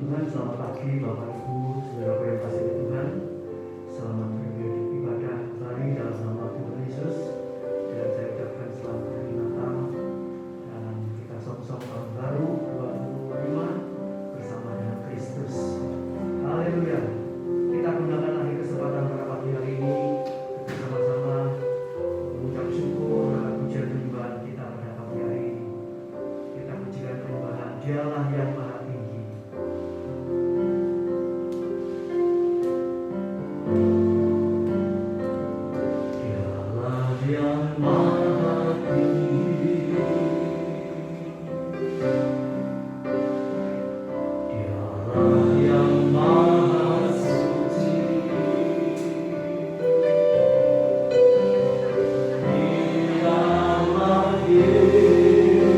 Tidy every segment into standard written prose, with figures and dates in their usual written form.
Tuhan, selamat pagi Bapak Ibu, saudara yang kasih Tuhan. Selamat beribadah kembali dalam nama Tuhan Yesus. Dan saya ucapkan selamat hari Natal dan kita sama-sama tahun baru 2025 bersama dengan Kristus. Haleluya. Kita gunakan lagi kesempatan pada pagi hari ini bersama-sama mengucap syukur akan pujian penyembahan kita pada pagi hari ini. Kita pujikan penyembahan Dialah yang Maha Tinggi. Dialah yang Maha Tinggi. Dialah yang Maha Suci. Dialah Yesus.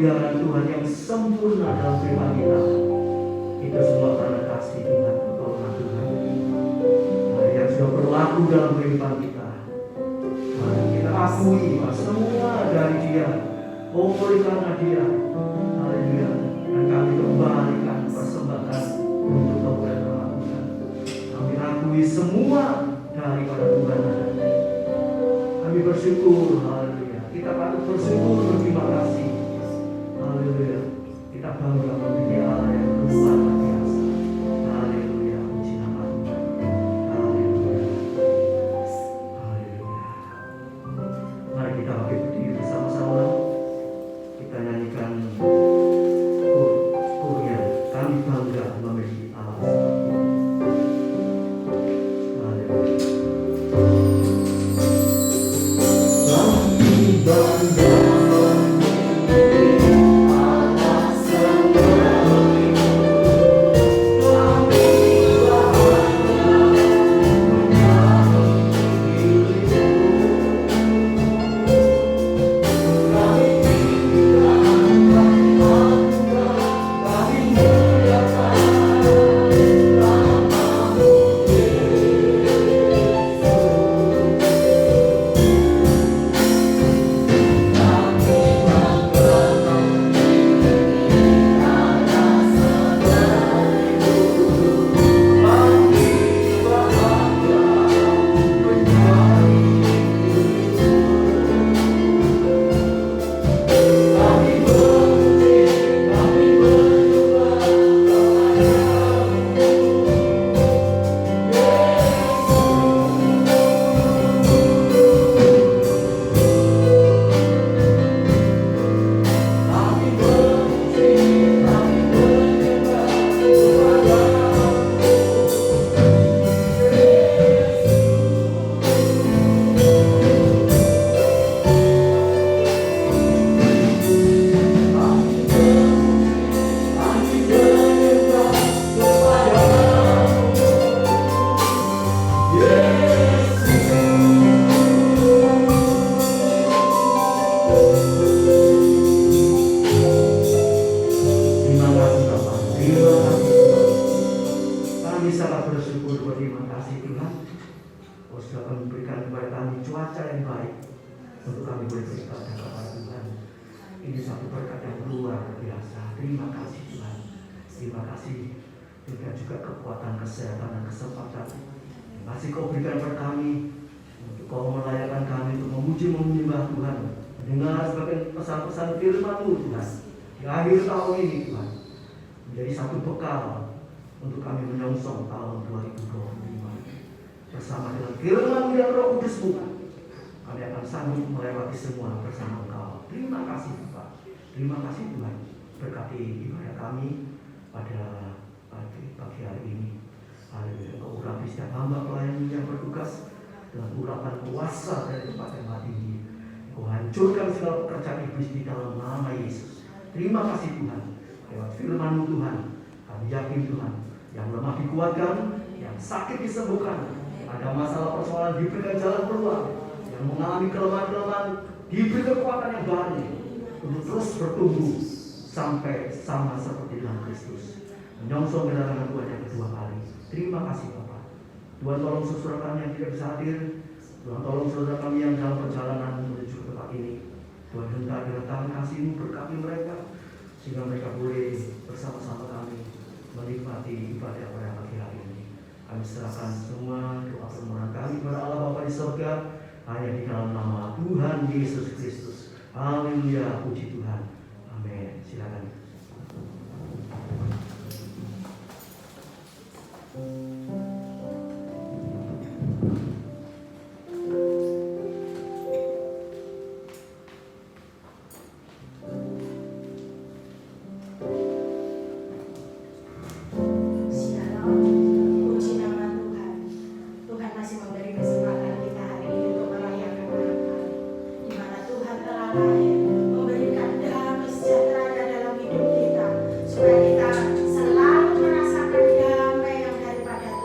pemeliharaan Tuhan yang sempurna dalam kehidupan kita. Itu semua karena kasih Tuhan, pertolongan Tuhan yang sudah berlaku dalam kehidupan kita. Mari kita akui bahwa semua dari Dia, oleh karena Dia. Haleluya. Dan kami kembalikan persembahkan untuk kemuliaan Tuhan. Kami akui semua daripada Tuhan adanya. Kami bersyukur, haleluya. Kita patut bersyukur, berterima kasih. Haleluya. Kita bangga memiliki Allah yang luar biasa. Haleluya. Puji nama Tuhan. Haleluya. Haleluya. Mari kita bangkit berdiri bersama-sama. Kita nyanyikan kurnya. Kami bangga memiliki Allah seperti ini. Haleluya. Kami bangga. Terima kasih Tuhan, berkati ibadah kami pada pagi hari ini. Haleluya. Engkau urapi setiap hamba pelayan yang bertugas dengan urapan kuasa dari tempat yang tinggi. Engkau hancurkan segala pekerjaan iblis di dalam nama Yesus. Terima kasih Tuhan, lewat firman-Mu Tuhan, kami yakin Tuhan, yang lemah dikuatkan, yang sakit disembuhkan, yang ada masalah persoalan diberikan jalan keluar, yang mengalami kelemahan-kelemahan diberi kekuatan yang baru untuk terus bertumbuh sampai sama seperti dalam Kristus, menyongsong kedatangan Tuhan yang kedua kali. Terima kasih Bapak. Tuhan tolong saudara kami yang tidak bisa hadir. Tuhan tolong saudara kami yang dalam perjalanan menuju ke tempat ini. Tuhan hendak dengan tangan kasih-Mu berkati mereka, sehingga mereka boleh bersama-sama kami menikmati ibadah pada pagi hari ini. Kami serahkan semua doa permohonan kami kepada Allah Bapa di surga, hanya di dalam nama Tuhan Yesus Kristus. Haleluya, puji Tuhan. Amin. Silakan. Memberikan damai sejahtera dalam hidup kita, supaya kita selalu merasakan damai yang daripada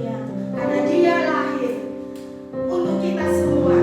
dunia. Karena Dia lahir untuk kita semua.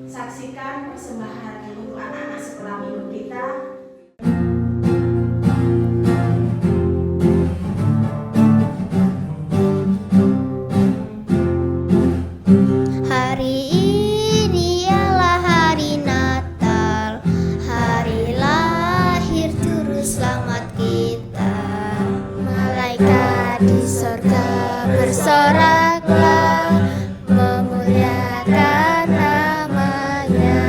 Saksikan persembahan untuk anak-anak sekolah minggu kita. Hari ini ialah hari Natal, hari lahir juru selamat kita. Malaikat di sorga bersoraklah, memuliakan namanya.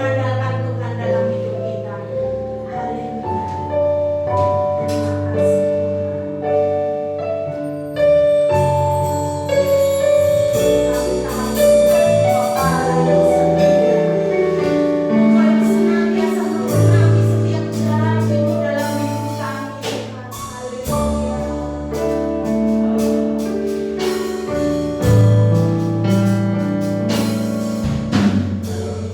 mengandalkan Tuhan dalam hidup kita. Haleluya. Terima kasih Tuhan. Kami tahu Tuhan Bapa yang setia. Engkau yang senantiasa melengkapi setiap janji-Mu dalam hidup kami Tuhan. Haleluya.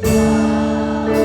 Haleluya.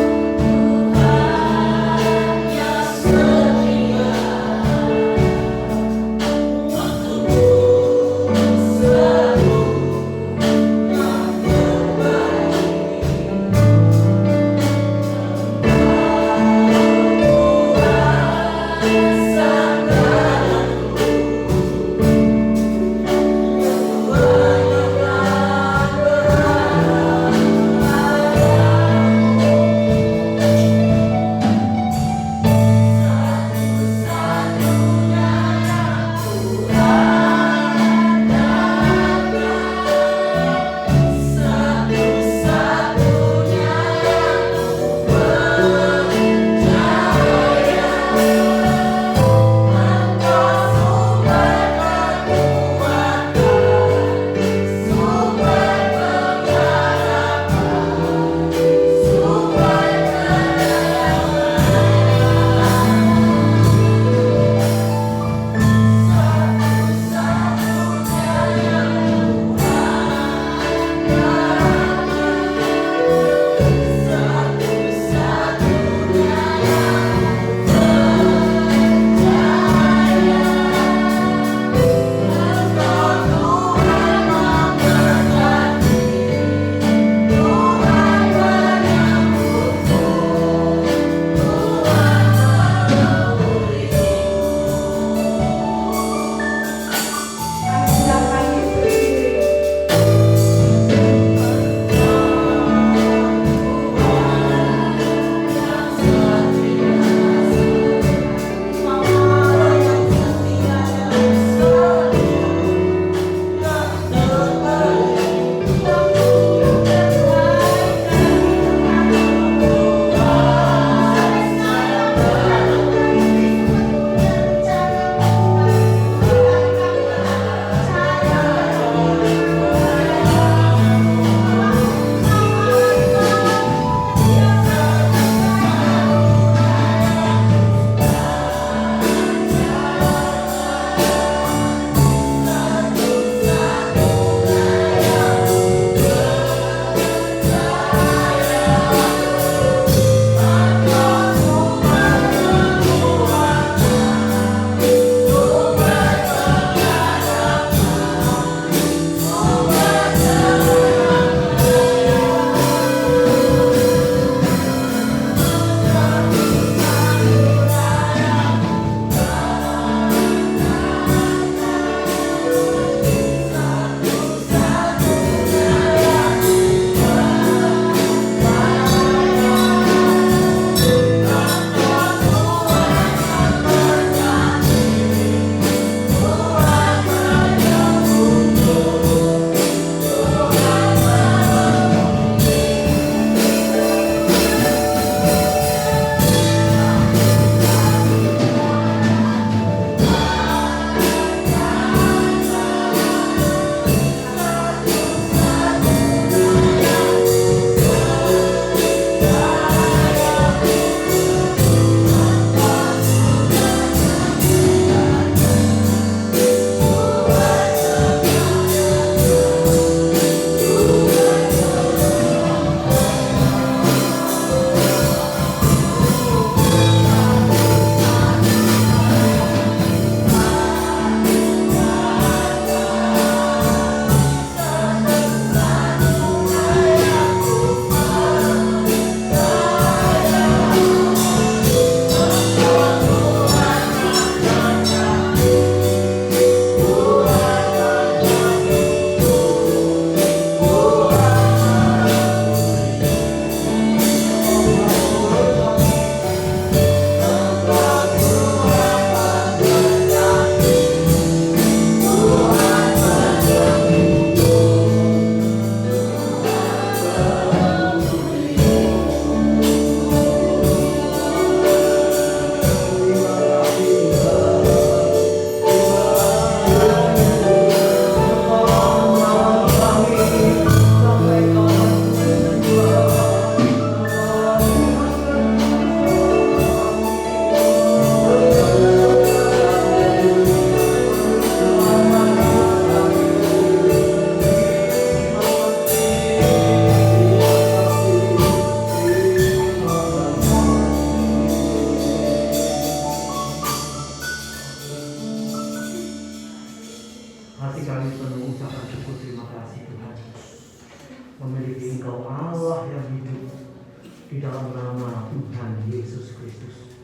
di dalam nama Tuhan Yesus Kristus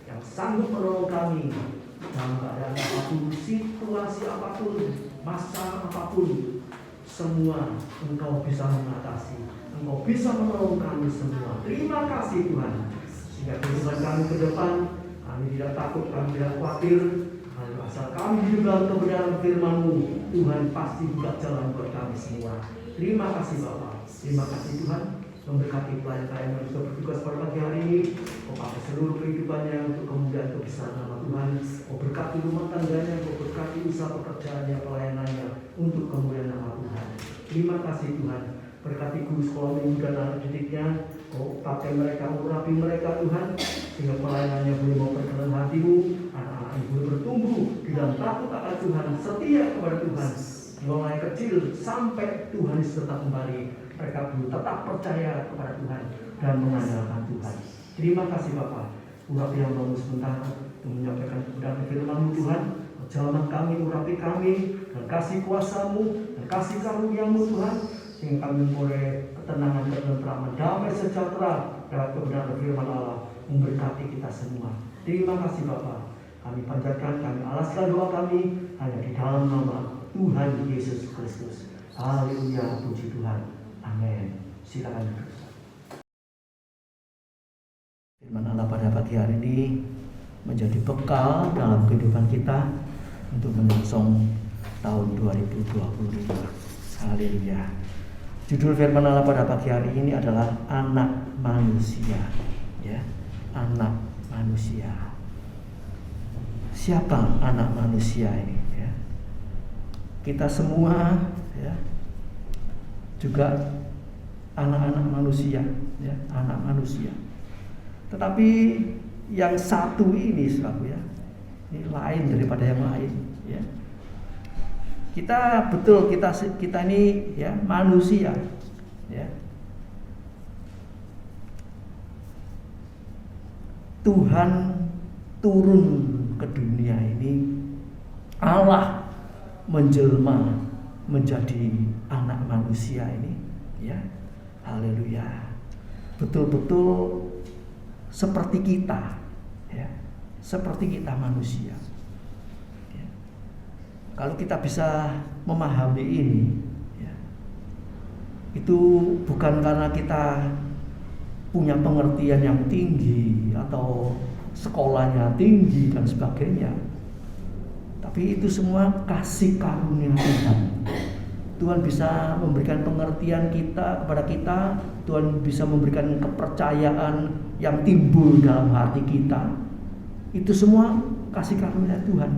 yang sanggup menolong kami dalam keadaan apapun, situasi apapun, masa apapun, semua Engkau bisa mengatasi, Engkau bisa menolong kami semua. Terima kasih Tuhan, sehingga kehidupan kami ke depan, kami tidak takut, kami tidak khawatir. Asal kami hidup dalam kebenaran firman-Mu, Tuhan pasti buka jalan buat kami semua. Terima kasih Bapa, terima kasih Tuhan, memberkati pelayan-pelayan yang sudah bertugas pada pagi hari ini. Kau pakai seluruh kehidupannya untuk kemuliaan kebesaran nama Tuhan. Kau berkati rumah tangganya, Kau berkati usaha pekerjaannya, pelayanannya untuk kemuliaan nama Tuhan. Terima kasih Tuhan, berkati guru sekolah minggu dan anak didiknya. Kau pakai mereka, urapi mereka Tuhan, sehingga pelayanannya boleh memperkenan hati-Mu. Anak-anak yang boleh bertumbuh di dalam takut akan Tuhan, setia kepada Tuhan, mulai kecil sampai Tuhan Yesus tetap kembali. Mereka perlu tetap percaya kepada Tuhan dan mengandalkan Tuhan. Terima kasih Bapa. Urapi yang baru sebentar untuk menyampaikan kebenaran firman-Mu Tuhan. Jalan kami, urapi kami, dan kasih kuasa-Mu, dan kasih karunia-Mu Tuhan, sehingga kami boleh ketenangan, ketentraman, damai sejahtera lewat kebenaran firman Allah memberkati kita semua. Terima kasih Bapa. Kami panjatkan, kami alaskan doa kami hanya di dalam nama Tuhan Yesus Kristus. Haleluya, puji Tuhan. Amin. Silakan. Firman Allah pada pagi hari ini menjadi bekal dalam kehidupan kita untuk menyongsong tahun 2025. Haleluya. Judul firman Allah pada pagi hari ini adalah anak manusia. Ya, anak manusia. Siapa anak manusia ini? Ya. Kita semua, ya, juga anak-anak manusia, ya, anak manusia. Tetapi yang satu ini, saudara, ya, ini lain daripada yang lain, ya. Kita betul, kita ini, ya, manusia, ya. Tuhan turun ke dunia ini, Allah menjelma menjadi anak manusia ini, ya. Haleluya. Betul-betul seperti kita, ya. Seperti kita manusia. Ya. Kalau kita bisa memahami ini, ya, itu bukan karena kita punya pengertian yang tinggi atau sekolahnya tinggi dan sebagainya, tapi itu semua kasih karunia Tuhan. Tuhan bisa memberikan pengertian kepada kita. Tuhan bisa memberikan kepercayaan yang timbul dalam hati kita. Itu semua kasih karunia Tuhan.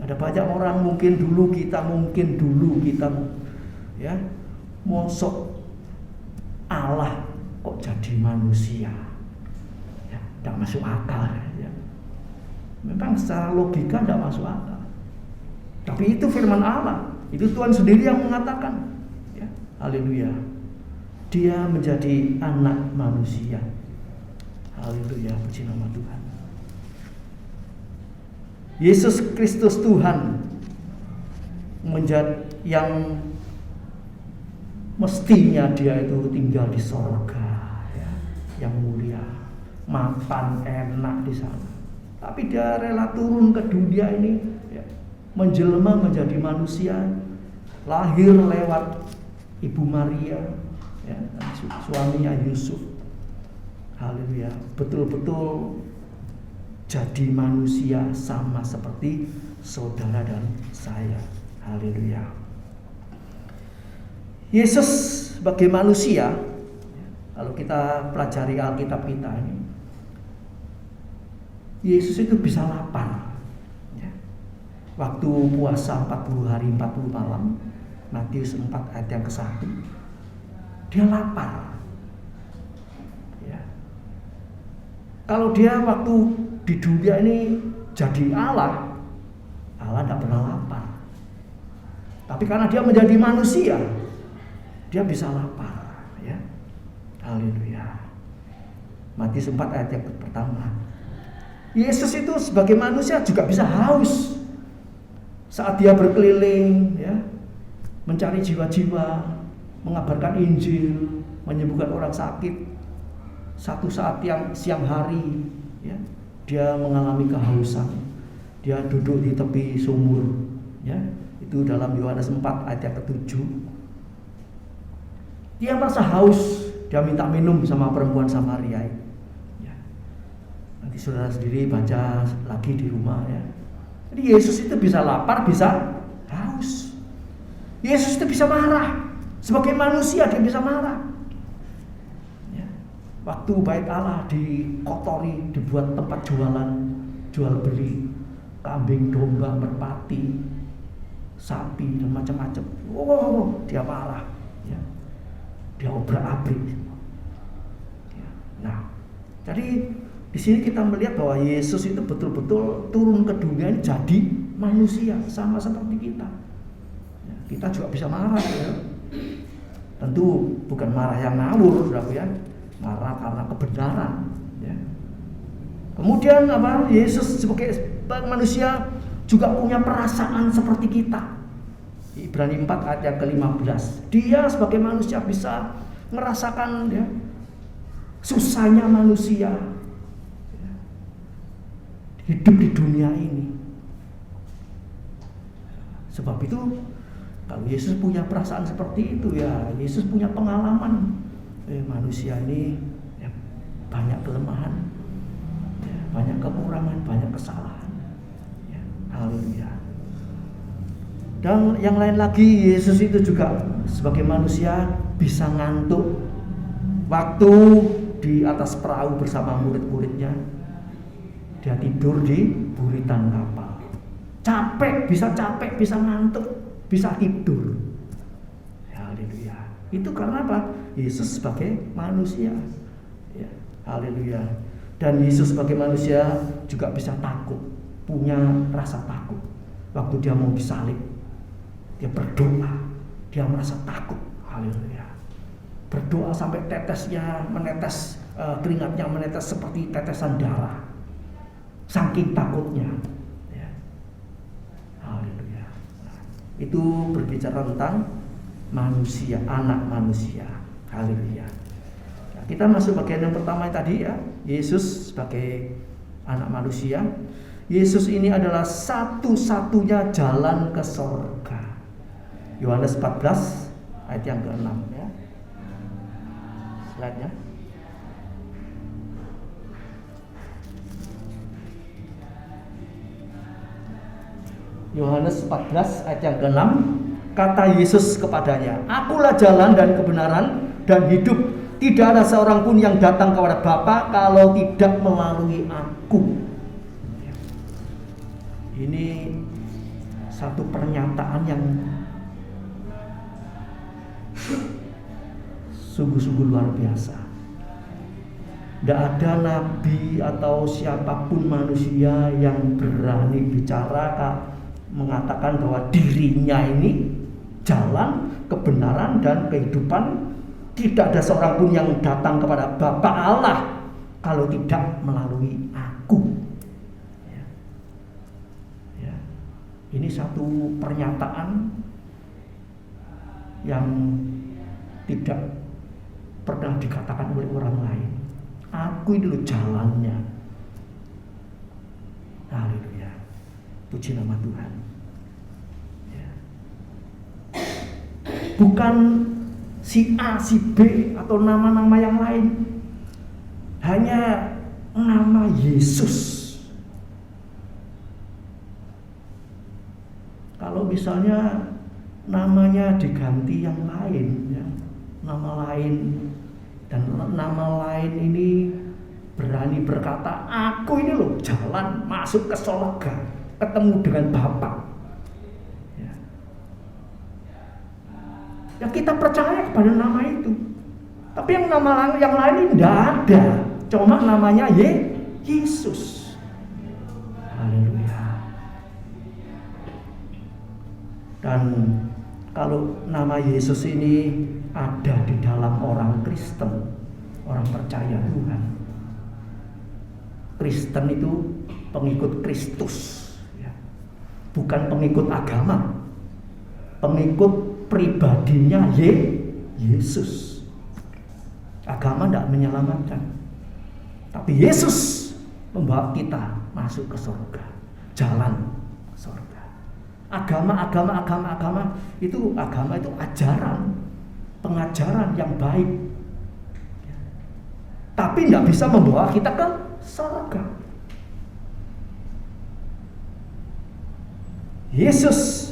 Ada banyak orang mungkin dulu kita ya, mosok Allah kok jadi manusia. Ya, tidak masuk akal, ya. Memang secara logika tidak masuk akal. Tapi itu firman Allah. Itu Tuhan sendiri yang mengatakan, ya. Haleluya. Dia menjadi anak manusia. Haleluya, puji nama Tuhan. Yesus Kristus Tuhan menjadi yang mestinya dia itu tinggal di sorga, ya, yang mulia, mapan enak di sana. Tapi dia rela turun ke dunia ini, ya, menjelma menjadi manusia, lahir lewat Ibu Maria, ya, suaminya Yusuf. Haleluya, betul-betul jadi manusia sama seperti saudara dan saya. Haleluya. Yesus sebagai manusia, kalau kita pelajari Alkitab kita ini, Yesus itu bisa lapar, ya. Waktu puasa 40 hari 40 malam, Matius 4 ayat yang ke-1, dia lapar, ya. Kalau dia waktu di dunia ini jadi Allah tidak pernah lapar. Tapi karena dia menjadi manusia, dia bisa lapar, ya. Haleluya. Matius 4 ayat yang pertama. Yesus itu sebagai manusia juga bisa haus saat dia berkeliling, ya, mencari jiwa-jiwa, mengabarkan Injil, menyembuhkan orang sakit. Satu saat yang siang hari, ya, dia mengalami kehausan. Dia duduk di tepi sumur, ya. Itu dalam Yohanes 4 ayat yang ke-7. Dia merasa haus, dia minta minum sama perempuan Samaria. Ya. Nanti saudara sendiri baca lagi di rumah, ya. Jadi Yesus itu bisa lapar, bisa haus. Yesus itu bisa marah. Sebagai manusia dia bisa marah. Ya. Waktu bait Allah dikotori, dibuat tempat jual beli kambing, domba, merpati, sapi dan macam-macam. Dia marah. Ya. Dia obrak-abrik. Ya. Nah, jadi di sini kita melihat bahwa Yesus itu betul-betul turun ke dunia ini jadi manusia sama seperti kita. Ya, kita juga bisa marah, ya. Tentu bukan marah yang ngawur, saudara, ya. Marah karena kebenaran. Ya. Kemudian Yesus sebagai manusia juga punya perasaan seperti kita. Ibrani 4 ayat yang ke-15. Dia sebagai manusia bisa merasakan, ya, susahnya manusia, ya, hidup di dunia ini. Sebab itu kalau Yesus punya perasaan seperti itu, ya Yesus punya pengalaman. Manusia ini, ya, banyak kelemahan, ya, banyak kekurangan, banyak kesalahan. Ya, haleluya. Dan yang lain lagi, Yesus itu juga sebagai manusia bisa ngantuk. Waktu di atas perahu bersama murid-muridnya, dia tidur di buritan kapal. Capek, bisa ngantuk, bisa tidur. Haleluya. Itu karena apa? Yesus sebagai manusia. Ya, haleluya. Dan Yesus sebagai manusia juga bisa takut, punya rasa takut. Waktu dia mau disalib, dia berdoa, dia merasa takut. Haleluya. Berdoa sampai tetesnya menetes, keringatnya menetes seperti tetesan darah. Saking takutnya. Ya. Haleluya. Nah, itu berbicara tentang manusia, anak manusia. Haleluya. Nah, kita masuk bagian yang pertama tadi, ya. Yesus sebagai anak manusia. Yesus ini adalah satu-satunya jalan ke surga. Yohanes 14 ayat yang ke-6, ya. Slide-nya. Yohanes 14 ayat yang ke-6, kata Yesus kepadanya, "Akulah jalan dan kebenaran dan hidup. Tidak ada seorang pun yang datang kepada Bapa kalau tidak melalui Aku." Ini satu pernyataan yang sungguh-sungguh luar biasa. Tidak ada nabi atau siapapun manusia yang berani bicara mengatakan bahwa dirinya ini jalan, kebenaran, dan kehidupan. Tidak ada seorang pun yang datang kepada Bapa Allah kalau tidak melalui Aku. Ya. Ya. Ini satu pernyataan yang tidak pernah dikatakan oleh orang lain. Aku ini loh jalannya. Haleluya. Puji nama Tuhan. Ya. Bukan si A, si B, atau nama-nama yang lain. Hanya nama Yesus. Kalau misalnya namanya diganti yang lain, ya, nama lain, dan nama lain ini berani berkata, "Aku ini loh jalan masuk ke surga, ketemu dengan Bapa." Ya kita percaya kepada nama itu. Tapi yang nama yang lain ini tidak ada. Cuma namanya Yesus. Haleluya. Dan kalau nama Yesus ini ada di dalam orang Kristen, orang percaya Tuhan. Kristen itu pengikut Kristus, ya. Bukan pengikut agama, pengikut pribadinya Yesus. Agama tidak menyelamatkan. Tapi Yesus membawa kita masuk ke surga, jalan ke surga. Agama itu ajaran, pengajaran yang baik. Tapi tidak bisa membawa kita ke surga. Yesus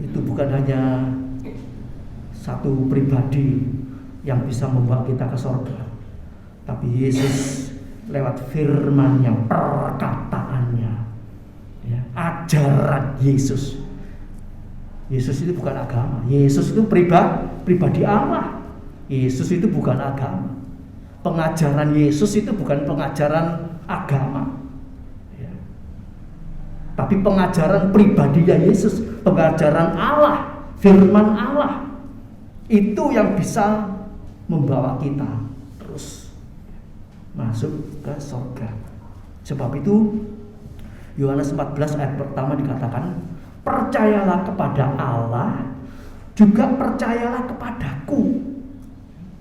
itu bukan hanya satu pribadi yang bisa membawa kita ke surga, tapi Yesus lewat firman-Nya, perkataannya, ya, ajaran Yesus. Yesus itu bukan agama. Yesus itu pribadi Allah. Yesus itu bukan agama. Pengajaran Yesus itu bukan pengajaran agama, ya. Tapi pengajaran pribadinya Yesus, pengajaran Allah, firman Allah. Itu yang bisa membawa kita terus masuk ke surga. Sebab itu Yohanes 14 ayat pertama dikatakan, percayalah kepada Allah, juga percayalah kepadaku.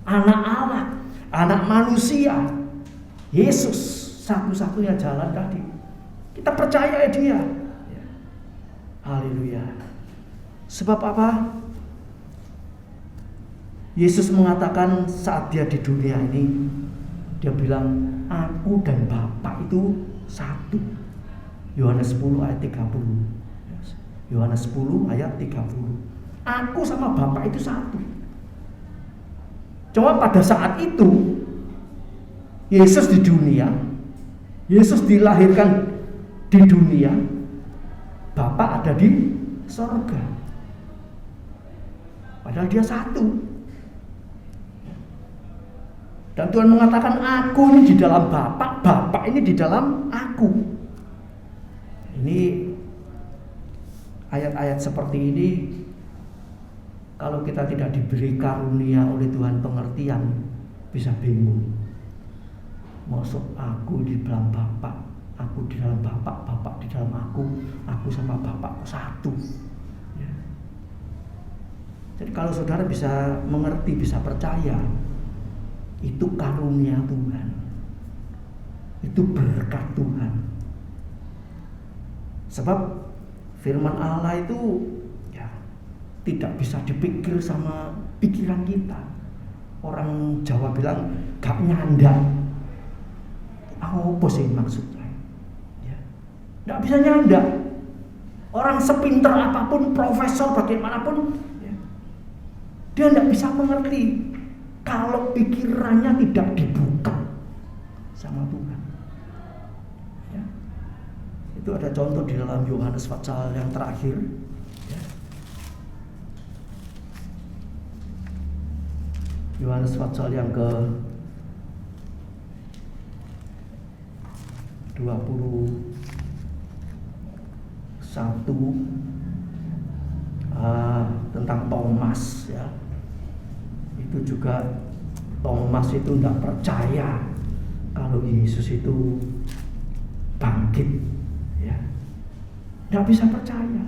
Anak Allah, anak manusia, Yesus satu-satunya jalan tadi. Kita percaya Dia. Haleluya. Sebab apa? Yesus mengatakan saat Dia di dunia ini, Dia bilang, aku dan Bapa itu satu. Yohanes 10 ayat 30. Yohanes 10 ayat 30. Aku sama Bapa itu satu. Cuma pada saat itu Yesus di dunia, Yesus dilahirkan di dunia, Bapa ada di surga. Padahal Dia satu. Dan Tuhan mengatakan, aku ini di dalam Bapa, Bapa ini di dalam aku. Ini ayat-ayat seperti ini, kalau kita tidak diberi karunia oleh Tuhan pengertian, bisa bingung. Maksud aku di dalam Bapa, aku di dalam Bapa, Bapa di dalam aku sama Bapa satu. Ya. Jadi kalau saudara bisa mengerti, bisa percaya, itu karunia Tuhan, itu berkat Tuhan. Sebab firman Allah itu ya tidak bisa dipikir sama pikiran kita. Orang Jawa bilang gak nyanda. Apa sih maksudnya? Ya, gak bisa nyanda. Orang sepinter apapun, profesor bagaimanapun, ya, dia gak bisa mengerti kalau pikirannya tidak dibuka sama Tuhan. Ya. Itu ada contoh di dalam Yohanes pasal yang terakhir. Ya. Yohanes pasal yang ke 21 tentang Thomas, ya. Itu juga Thomas itu tidak percaya kalau Yesus itu bangkit, ya, tidak bisa percaya.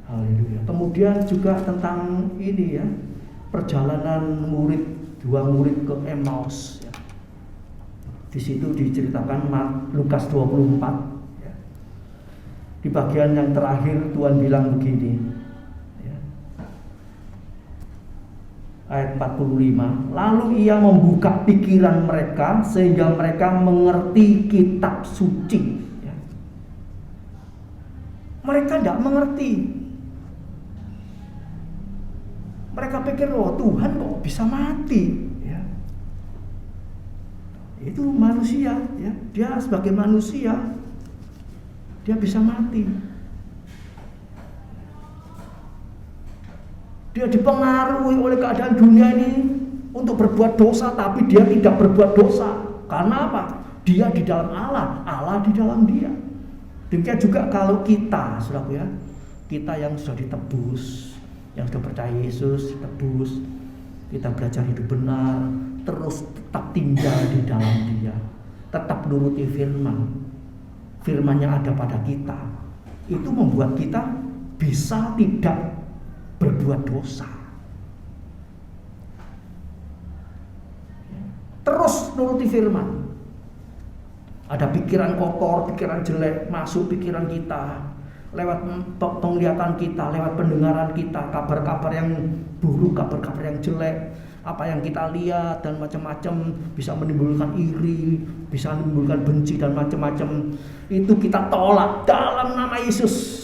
Haleluya. Kemudian juga tentang ini, ya, perjalanan dua murid ke Emmaus, ya. Di situ diceritakan Lukas 24, ya. Di bagian yang terakhir Tuhan bilang begini, ayat 45, lalu Ia membuka pikiran mereka sehingga mereka mengerti kitab suci. Ya. Mereka tidak mengerti. Mereka pikir, oh Tuhan kok bisa mati. Ya. Itu manusia, ya. Dia sebagai manusia, dia bisa mati. Dia dipengaruhi oleh keadaan dunia ini untuk berbuat dosa, tapi dia tidak berbuat dosa. Karena apa? Dia di dalam Allah, Allah di dalam dia. Demikian juga kalau kita, saudaraku, ya, kita yang sudah ditebus, yang sudah percaya Yesus, ditebus, kita belajar hidup benar, terus tetap tinggal di dalam dia, tetap nuruti firman-nya ada pada kita. Itu membuat kita bisa tidak berbuat dosa. Terus nuruti firman. Ada pikiran kotor, pikiran jelek masuk pikiran kita, lewat penglihatan kita, lewat pendengaran kita, kabar-kabar yang buruk, kabar-kabar yang jelek, apa yang kita lihat dan macam-macam, bisa menimbulkan iri, bisa menimbulkan benci dan macam-macam. Itu kita tolak dalam nama Yesus.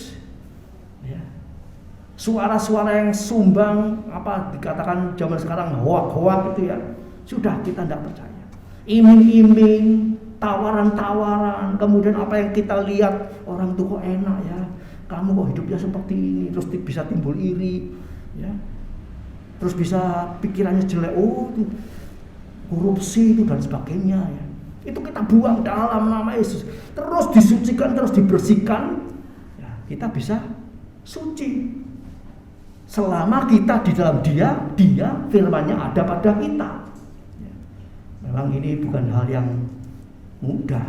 Ya. Suara-suara yang sumbang, apa dikatakan zaman sekarang hoak-hoak itu ya, sudah kita tidak percaya. Iming-iming, tawaran-tawaran, kemudian apa yang kita lihat, orang tuh kok enak ya, kamu kok hidupnya seperti ini, terus bisa timbul iri, ya, terus bisa pikirannya jelek, oh itu korupsi itu dan sebagainya, ya. Itu kita buang dalam nama Yesus, terus disucikan, terus dibersihkan, ya, kita bisa suci. Selama kita di dalam Dia firman-Nya ada pada kita. Ya. Memang ini bukan hal yang mudah,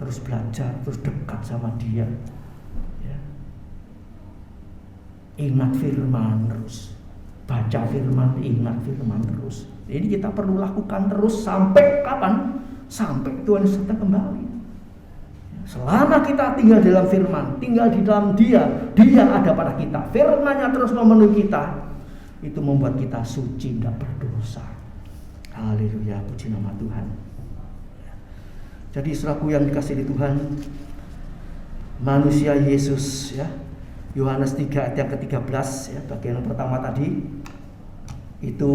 terus belajar, terus dekat sama Dia, ya. Ingat firman terus, baca firman, ingat firman terus. Ini kita perlu lakukan terus sampai kapan? Sampai Tuhan Yesus datang kembali. Selama kita tinggal dalam firman, tinggal di dalam Dia ada pada kita, firman-Nya terus memenuhi kita, itu membuat kita suci, tidak berdosa. Haleluya, puji nama Tuhan. Jadi saudaraku yang dikasihi Tuhan, manusia Yesus, ya, Yohanes 3 ayat yang ke-13, ya, bagian yang pertama tadi itu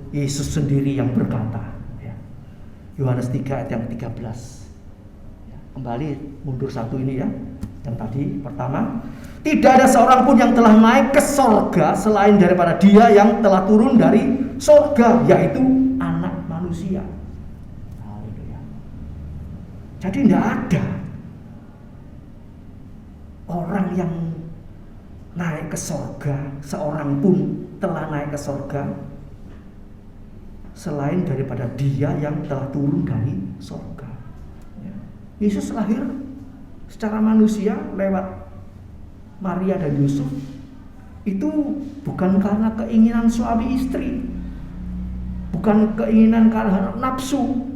Yesus sendiri yang berkata, ya. Yohanes 3 ayat yang ke-13, ya, kembali mundur satu ini ya, yang tadi pertama, tidak ada seorang pun yang telah naik ke sorga selain daripada Dia yang telah turun dari sorga, yaitu Anak Manusia. Jadi tidak ada orang yang naik ke sorga, seorang pun telah naik ke sorga selain daripada Dia yang telah turun dari sorga. Ya. Yesus lahir secara manusia lewat Maria dan Yusuf. Itu bukan karena keinginan suami istri, bukan keinginan karena nafsu,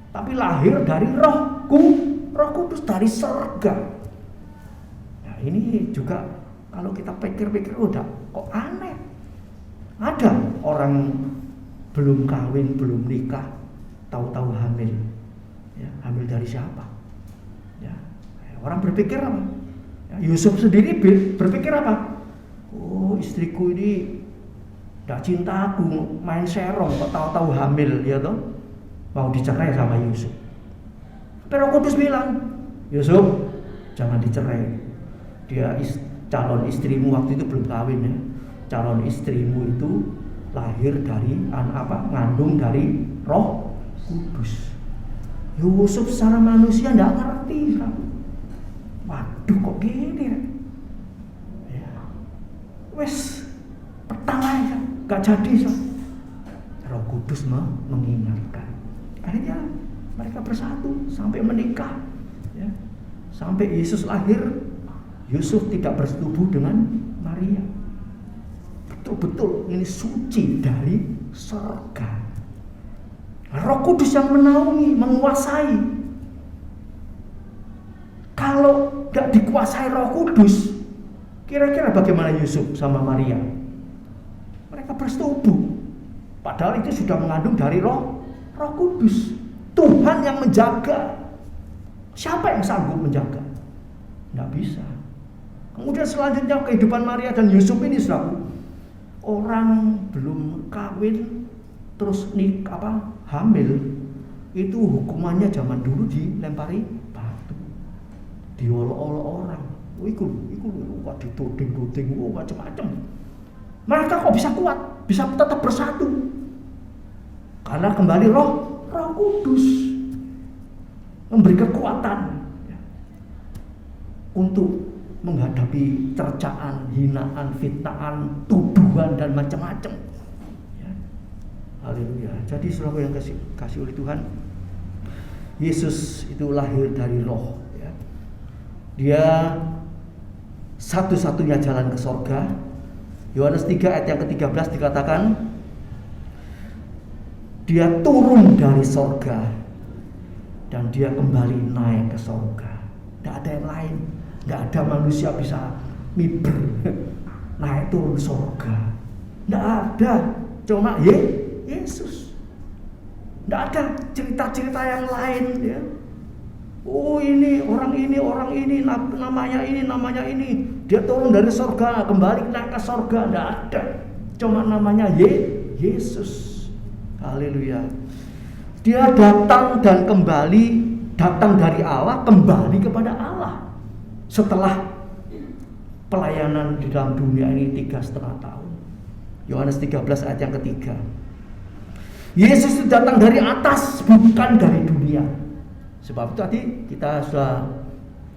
tapi lahir dari Roh Kudus dari surga. Nah, ini juga kalau kita pikir-pikir udah kok aneh. Ada orang belum kawin, belum nikah, tahu-tahu hamil. Ya, hamil dari siapa? Ya, orang berpikir apa? Ya, Yusuf sendiri berpikir apa? Oh, istriku ini tidak cinta aku, main serong, kok tahu-tahu hamil, ya toh? Mau dicerai sama Yusuf. Tapi Roh Kudus bilang, Yusuf jangan dicerai. Dia calon istrimu waktu itu belum kawin ya. Calon istrimu itu lahir dari ngandung dari Roh Kudus. Yusuf secara manusia tidak ngerti kan. Waduh kok gini ya. Wes pertama ya, gak jadi so. Roh Kudus mengingatkan. Akhirnya mereka bersatu sampai menikah, ya. Sampai Yesus lahir, Yusuf tidak bersetubuh dengan Maria. Betul-betul ini suci dari surga. Roh Kudus yang menaungi, menguasai. Kalau tidak dikuasai Roh Kudus, kira-kira bagaimana Yusuf sama Maria? Mereka bersetubuh, padahal itu sudah mengandung dari Roh Kudus. Tuhan yang menjaga. Siapa yang sanggup menjaga? Tidak bisa. Kemudian selanjutnya kehidupan Maria dan Yusuf ini saudara, orang belum kawin terus hamil, itu hukumannya zaman dulu dilempari batu, diolok-olok orang. Iku dituding-tuding, macam-macam. Mereka kok bisa kuat, bisa tetap bersatu? Karena kembali Roh Kudus memberi kekuatan ya, untuk menghadapi cercaan, hinaan, fitnaan, tuduhan dan macam-macam. Ya. Haleluya. Jadi saudara yang kasih oleh Tuhan, Yesus itu lahir dari Roh. Ya. Dia satu-satunya jalan ke sorga. Yohanes 3 ayat yang ke-13 dikatakan, Dia turun dari sorga dan dia kembali naik ke surga. Tidak ada yang lain, tidak ada manusia bisa miber naik turun surga. Tidak ada, cuma Yesus. Tidak ada cerita-cerita yang lain ya. Oh ini, namanya ini. Dia turun dari surga, kembali naik ke surga. Tidak ada, cuma namanya Yesus. Haleluya. Dia datang dan kembali, datang dari Allah, kembali kepada Allah. Setelah pelayanan di dalam dunia ini 3,5 tahun. Yohanes 13 ayat yang ketiga. Yesus itu datang dari atas, bukan dari dunia. Sebab itu tadi kita sudah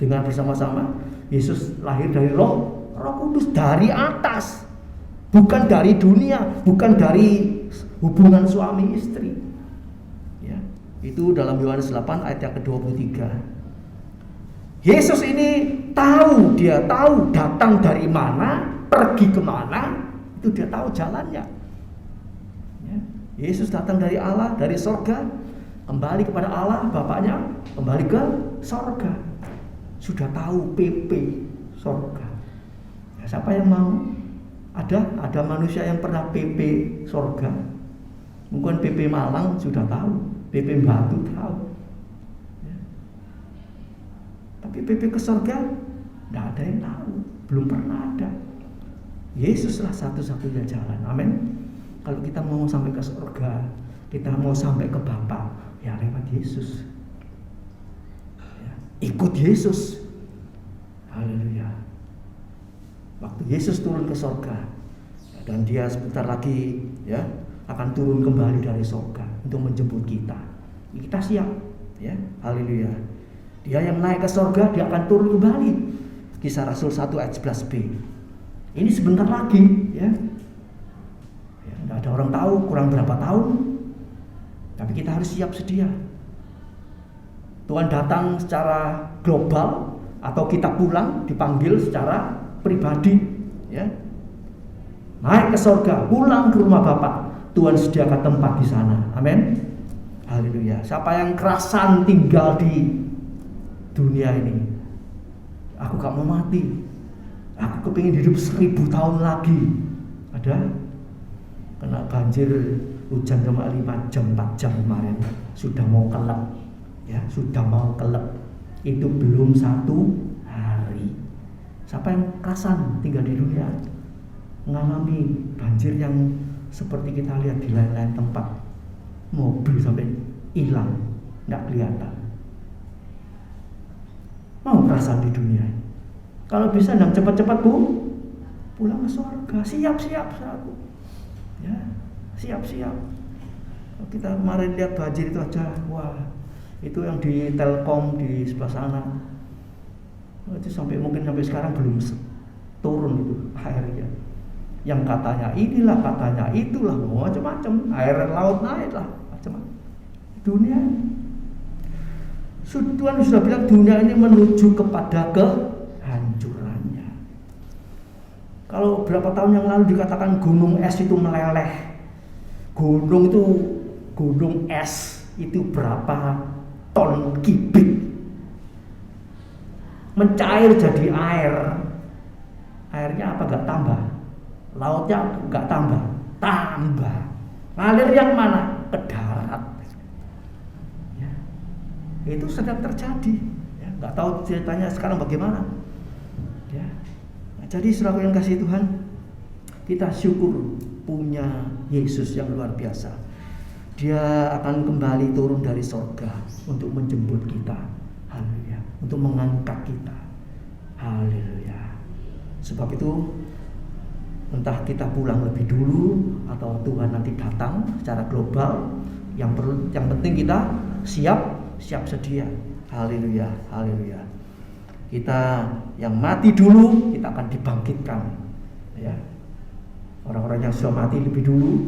dengar bersama-sama, Yesus lahir dari Roh Kudus, dari atas, bukan dari dunia, bukan dari hubungan suami istri. Ya, itu dalam Yohanes 8 ayat yang ke-23. Yesus ini dia tahu datang dari mana, pergi kemana, itu dia tahu jalannya. Ya, Yesus datang dari Allah, dari surga, kembali kepada Allah Bapaknya, kembali ke surga. Sudah tahu PP surga. Ya, siapa yang mau? Ada manusia yang pernah PP surga? Mungkin PP Malang sudah tahu, PP Batu tahu. Ya. Tapi PP ke surga tidak ada yang tahu, belum pernah ada. Yesuslah satu-satunya jalan. Amin. Kalau kita mau sampai ke surga, kita mau sampai ke Bapa, ya lewat Yesus. Ya, ikut Yesus. Haleluya. Waktu Yesus turun ke surga, dan dia sebentar lagi ya akan turun kembali dari surga untuk menjemput kita. Kita siap, ya. Haleluya. Dia yang naik ke surga, dia akan turun kembali. Kisah Rasul 1 ayat 11b. Ini sebentar lagi, ya. Tidak ada orang tahu kurang berapa tahun, tapi kita harus siap sedia. Tuhan datang secara global atau kita pulang dipanggil secara pribadi, ya. Naik ke surga, pulang ke rumah Bapa. Tuhan sediakan tempat di sana. Amin. Haleluya. Siapa yang kerasan tinggal di dunia ini? Aku gak mau mati. Aku kepingin hidup 1000 tahun lagi. Ada? Kena banjir, hujan cuma 5 jam, 4 jam kemarin. Sudah mau kelep. Ya, sudah mau kelep. Itu belum 1 hari. Siapa yang kerasan tinggal di dunia? Mengalami banjir yang seperti kita lihat di lain-lain tempat, mobil sampai hilang, nggak kelihatan. Mau kerasan di dunia? Kalau bisa dan cepat-cepat pulang ke surga. Siap-siap aku. Ya, siap-siap. Kita kemarin lihat banjir itu aja, wah, itu yang di Telkom di sebelah sana. Itu mungkin sampai sekarang belum turun itu airnya. Yang katanya inilah, katanya itulah, macam-macam. Air laut naik lah, macam-macam. Dunia, Tuhan sudah bilang dunia ini menuju kepada kehancurannya. Kalau berapa tahun yang lalu dikatakan gunung es itu meleleh, gunung es itu berapa ton kubik mencair jadi air. Airnya apa gak tambah? Lautnya enggak tambah. Ngalir yang mana? Ke darat. Ya. Itu sedang terjadi. Ya, enggak tahu ceritanya sekarang bagaimana. Ya. Nah, jadi saudara yang kasih Tuhan, kita syukur punya Yesus yang luar biasa. Dia akan kembali turun dari surga untuk menjemput kita. Haleluya. Untuk mengangkat kita. Haleluya. Sebab itu entah kita pulang lebih dulu atau Tuhan nanti datang secara global, yang penting kita siap sedia. Haleluya, haleluya. Kita yang mati dulu kita akan dibangkitkan. Ya. Orang-orang yang sudah mati lebih dulu,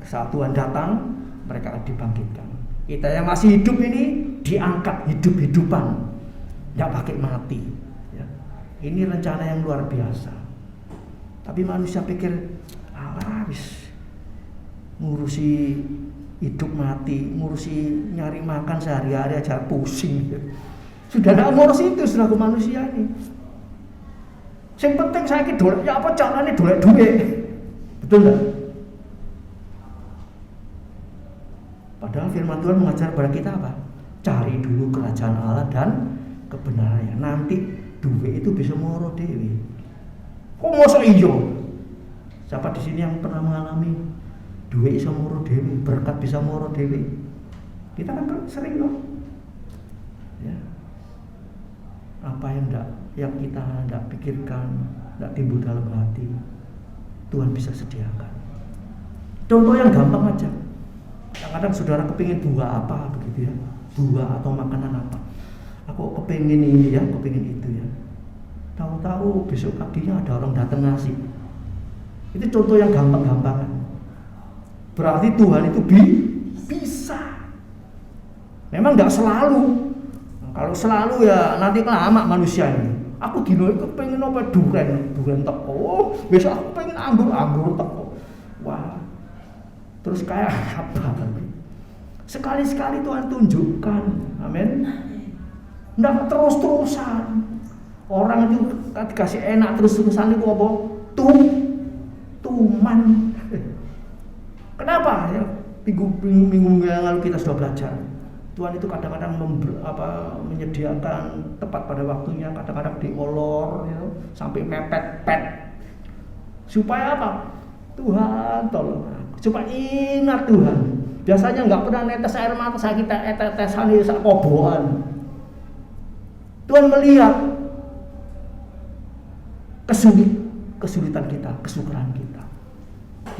saat Tuhan datang mereka akan dibangkitkan. Kita yang masih hidup ini diangkat hidup-hidupan, tidak pakai mati. Ya. Ini rencana yang luar biasa. Tapi manusia pikir, wis ngurusi hidup mati, ngurusi nyari makan sehari-hari aja pusing. Sudah tidak ngurus itu selaku manusia ini. Yang penting saya dolek ya apa caranya dolek duit. Betul enggak? Padahal firman Tuhan mengajar kepada kita apa? Cari dulu kerajaan Allah dan kebenarannya. Nanti duit itu bisa moro dewi. Kok masa iyo? Siapa di sini yang pernah mengalami duit bisa moro dewi, berkat bisa moro dewi? Kita kan sering loh. Ya. Apa yang kita tidak pikirkan, tidak timbul dalam hati, Tuhan bisa sediakan. Contoh yang gampang aja. Kadang-kadang saudara kepingin buah apa begitu ya, buah atau makanan apa. Aku kepingin ini ya, kepingin itu ya. Tahu-tahu besok paginya ada orang datang ngasih. Itu contoh yang gampang-gampangan. Berarti Tuhan itu bisa. Memang nggak selalu. Kalau selalu ya nanti lama manusia ini. Aku gino itu pengen apa duren teko. Oh, besok aku pengen anggur teko. Wah. Terus kayak apa lagi? Sekali-sekali Tuhan tunjukkan. Amin. Nggak terus-terusan. Orang itu dikasih enak terus-terusan itu apa? Tuman. Kenapa ya? Minggu yang lalu kita sudah belajar. Tuhan itu kadang-kadang menyediakan tepat pada waktunya, kadang-kadang diolor ya, sampai mepet-pet. Supaya apa? Tuhan tolong aku. Supaya ingat Tuhan. Biasanya nggak pernah netes air mata saya kita tetesan di sak koboan. Tuhan melihat kesulitan kita, kesukaran kita.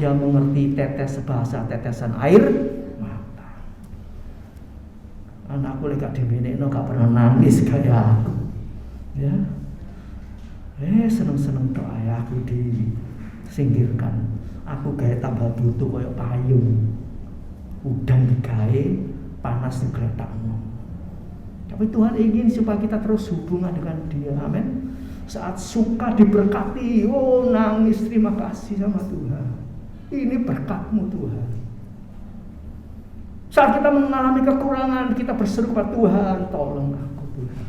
Dia mengerti bahasa tetesan air mata. Anakku lagi gak dimenekno gak pernah nangis kayak aku. Ya. Seneng-seneng tok aku disingkirkan. Aku gawe tambah butuh koyo payung. Udan digawe, panas digletakno. Tapi Tuhan ingin supaya kita terus hubungan dengan Dia. Amin. Saat suka diberkati, nangis terima kasih sama Tuhan. Ini berkat-Mu Tuhan. Saat kita mengalami kekurangan, kita berseru kepada Tuhan, tolong aku Tuhan.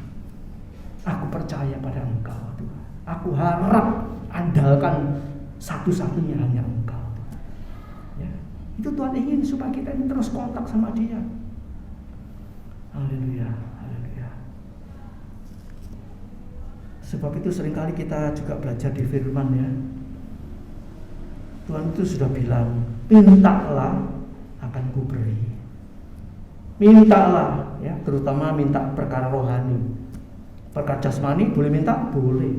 Aku percaya pada Engkau Tuhan. Aku harap andalkan satu-satunya hanya Engkau. Ya. Itu Tuhan ingin supaya kita ini terus kontak sama Dia. Haleluya, haleluya. Sebab itu seringkali kita juga belajar di firman ya. Tuhan itu sudah bilang, mintalah akan kuberi. Mintalah ya, terutama minta perkara rohani. Perkara jasmani boleh minta? Boleh.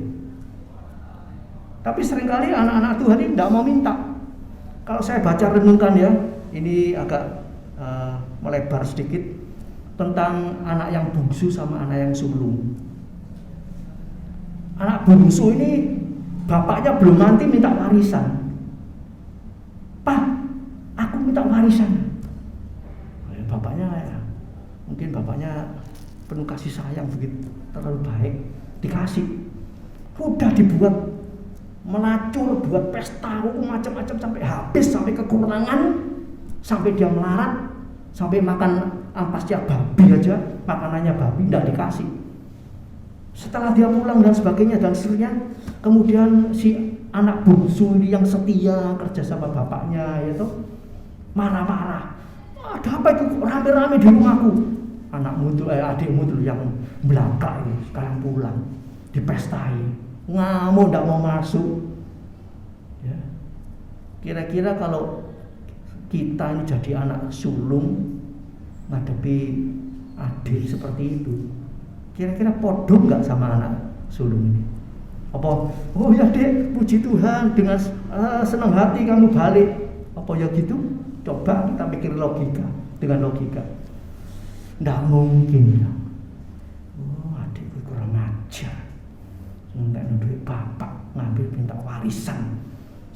Tapi seringkali anak-anak Tuhan ini tidak mau minta. Kalau saya baca renungkan ya, ini agak melebar sedikit tentang anak yang bungsu sama anak yang sulung. Anak bungsu ini bapaknya belum mati minta warisan. Pak, aku minta warisan. Bapaknya ya, mungkin bapaknya penuh kasih sayang begitu, terlalu baik, dikasih. Udah dibuat melacur, buat pesta, macam-macam sampai habis, sampai kekurangan, sampai dia melarat, sampai makan ampasnya babi aja, makanannya babi tidak dikasih. Setelah dia pulang dan sebagainya dan seterusnya, kemudian si anak bungsu ini yang setia kerja sama bapaknya, yaitu marah-marah. Ada apa itu rame-rame di rumahku? Anakmu itu, adikmu itu yang belaka ini sekarang pulang, dipestai, ngamuk tidak mau masuk. Ya. Kira-kira kalau kita ini jadi anak sulung ngadepi adik seperti itu, kira-kira podo nggak sama anak sulung ini? Apa? Oh ya dek, puji Tuhan dengan senang hati kamu balik. Apa ya gitu? Coba kita pikir logika, dengan logika. Nggak mungkin ya. Oh adikku kurang ajar. Nggak duit bapak, ngambil minta warisan.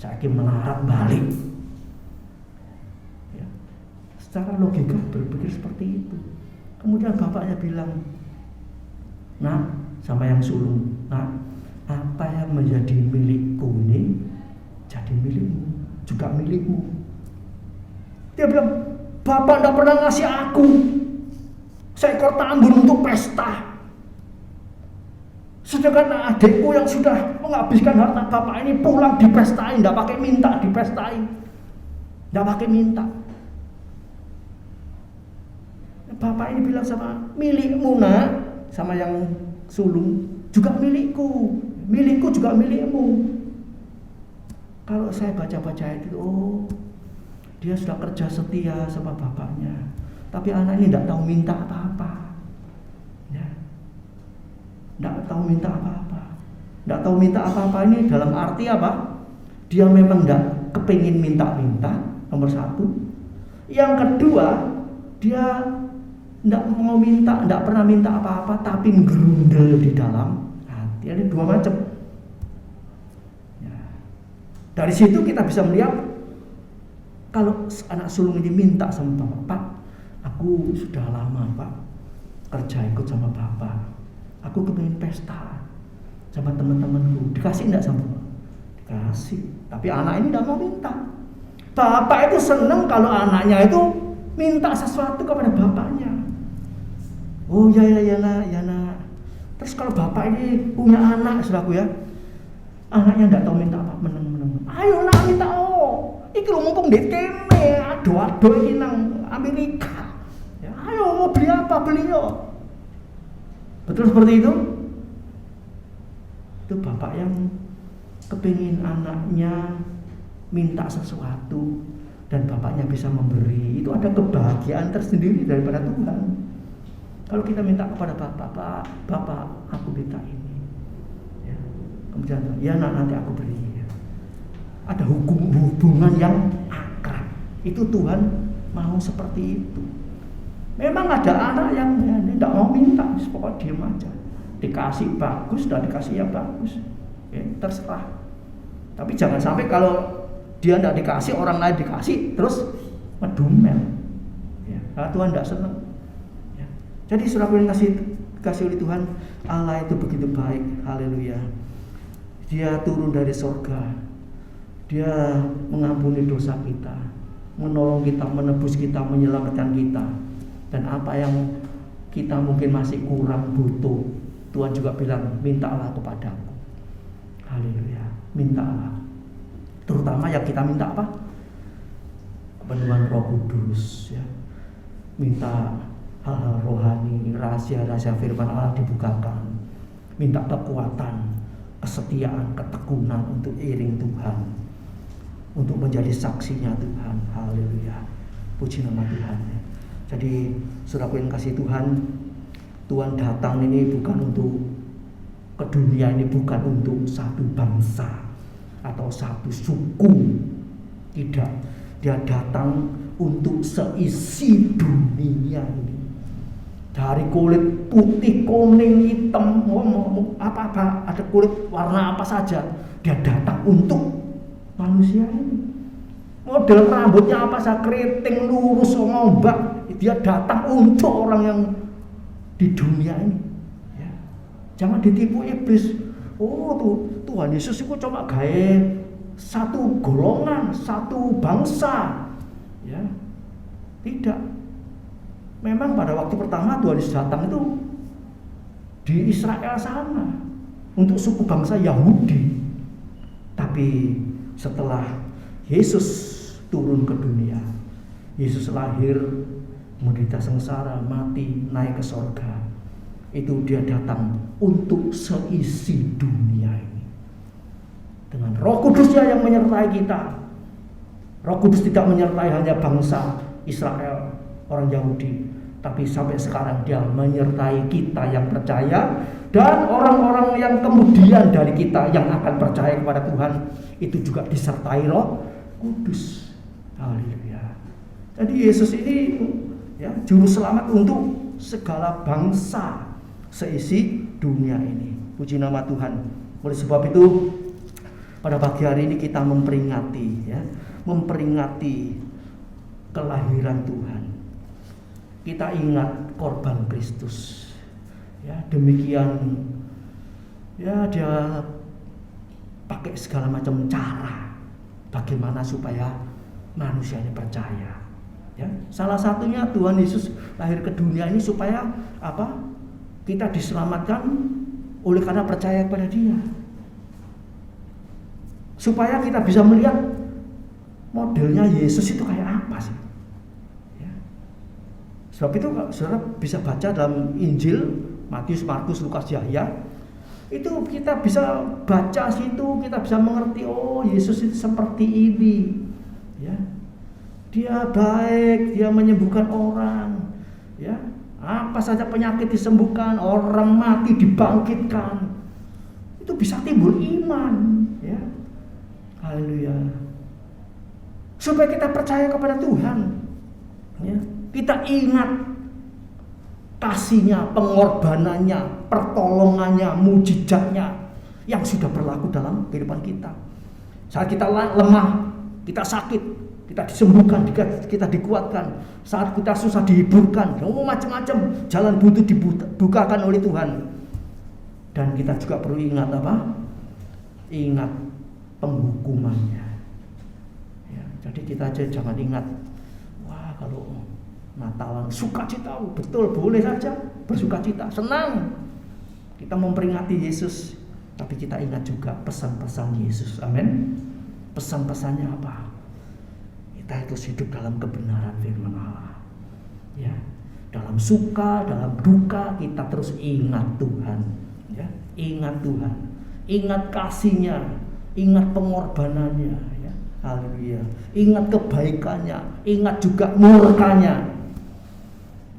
Saya melarat balik. Ya. Secara logika berpikir seperti itu. Kemudian bapaknya bilang, nah sama yang sulung, nah apa yang menjadi milikku ini jadi milikmu, juga milikmu. Dia bilang, Bapak tidak pernah ngasih aku seekor tambun untuk pesta. Sedangkan adikku yang sudah menghabiskan harta bapak ini pulang dipestain, tidak pakai minta dipestain, tidak pakai minta. Bapak ini bilang sama milikmu nak, sama yang sulung juga milikku juga milikmu. Kalau saya baca-baca itu, oh dia sudah kerja setia sama bapaknya, tapi anak ini tidak tahu minta apa-apa. Tidak tahu minta apa-apa. Tidak tahu minta apa-apa ini dalam arti apa? Dia memang tidak kepingin minta-minta, nomor satu. Yang kedua, dia tidak mau minta, tidak pernah minta apa-apa, tapi gerundel di dalam hati. Ini dua macam. Ya. Dari situ kita bisa melihat, kalau anak sulung ini minta sama bapak, Pak, aku sudah lama Pak kerja ikut sama bapak. Aku kepingin pesta sama teman-temanku. Dikasih enggak sama bapak? Dikasih. Tapi anak ini enggak mau minta. Bapak itu senang kalau anaknya itu minta sesuatu kepada bapaknya. Oh ya nak. Terus kalau bapak ini punya anak, saudaraku ya, anaknya enggak tahu minta apa, meneng. Ayo nak minta iki lho mumpung di kene, ado-ado iki nang Amerika. Ya, ayo mau beli apa beli yo. Betul seperti itu? Itu bapak yang kepingin anaknya minta sesuatu dan bapaknya bisa memberi. Itu ada kebahagiaan tersendiri daripada Tuhan. Kalau kita minta kepada bapak aku minta ini, ya. Kemudian ya nanti aku beri. Ya. Ada hubungan yang akrab. Itu Tuhan mau seperti itu. Memang ada anak yang tidak mau minta, pokoknya diam aja. Dikasih bagus, dan dikasih ya bagus, ya, terserah. Tapi jangan sampai kalau dia tidak dikasih, orang lain dikasih, terus medumel. Ya, karena Tuhan tidak senang. Ya. Jadi saudara yang kasih oleh Tuhan, Allah itu begitu baik, haleluya. Dia turun dari surga, Dia mengampuni dosa kita, menolong kita, menebus kita, menyelamatkan kita. Dan apa yang kita mungkin masih kurang butuh, Tuhan juga bilang, mintalah kepadaku. Haleluya, mintalah. Terutama yang kita minta apa? Penuhan Roh Kudus, ya. Minta hal-hal rohani, rahasia-rahasia firman Allah dibukakan. Minta kekuatan, kesetiaan, ketekunan untuk iring Tuhan, untuk menjadi saksinya Tuhan. Haleluya, puji nama Tuhan. Jadi saudaraku yang kasih Tuhan, Tuhan datang ini bukan untuk ke dunia ini, bukan untuk satu bangsa atau satu suku. Tidak, Dia datang untuk seisi dunia ini. Dari kulit putih, kuning, hitam, apa-apa, ada kulit warna apa saja, Dia datang untuk manusia ini. Model rambutnya apa saja, keriting, lurus, ngombak, Dia datang untuk orang yang di dunia ini. Ya. Jangan ditipu iblis. Oh Tuhan Yesus itu cuma gaya satu golongan, satu bangsa. Ya. Tidak. Memang pada waktu pertama Tuhan Yesus datang itu di Israel sana untuk suku bangsa Yahudi. Tapi setelah Yesus turun ke dunia, Yesus lahir, menderita sengsara, mati, naik ke sorga. Itu Dia datang untuk seisi dunia ini. Dengan Roh Kudusnya yang menyertai kita. Roh Kudus tidak menyertai hanya bangsa Israel, orang Yahudi, tapi sampai sekarang Dia menyertai kita yang percaya, dan orang-orang yang kemudian dari kita yang akan percaya kepada Tuhan itu juga disertai Roh Kudus. Haleluya. Jadi Yesus ini, ya, juru selamat untuk segala bangsa seisi dunia ini. Puji nama Tuhan. Oleh sebab itu pada pagi hari ini kita memperingati kelahiran Tuhan. Kita ingat korban Kristus. Ya, demikian ya Dia pakai segala macam cara bagaimana supaya manusia ini percaya. Ya, salah satunya Tuhan Yesus lahir ke dunia ini supaya apa? Kita diselamatkan oleh karena percaya kepada Dia. Supaya kita bisa melihat modelnya Yesus itu kayak apa sih? Ya. Sebab itu saudara bisa baca dalam Injil Matius, Markus, Lukas, Yahya. Itu kita bisa baca situ, kita bisa mengerti, oh Yesus itu seperti ini. Ya. Dia baik, dia menyembuhkan orang, ya. Apa saja penyakit disembuhkan, orang mati dibangkitkan. Itu bisa timbul iman, ya. Haleluya. Supaya kita percaya kepada Tuhan, ya. Kita ingat kasih-Nya, pengorbanannya, pertolongannya, mujizatnya yang sudah berlaku dalam kehidupan kita. Saat kita lemah, kita sakit, kita disembuhkan, kita dikuatkan. Saat kita susah dihiburkan, macam-macam jalan buntu dibukakan oleh Tuhan. Dan kita juga perlu ingat apa? Ingat penghukumannya. Ya, jadi kita aja jangan ingat, wah kalau Natalan sukacita, betul boleh saja bersukacita, senang. Kita memperingati Yesus, tapi kita ingat juga pesan-pesan Yesus. Amin. Pesan-pesannya apa? Kita terus hidup dalam kebenaran firman Allah. Ya, dalam suka, dalam duka kita terus ingat Tuhan. Ya, ingat Tuhan, ingat kasih-Nya, ingat pengorbanannya. Ya, haleluya. Ingat kebaikannya, ingat juga murka-Nya.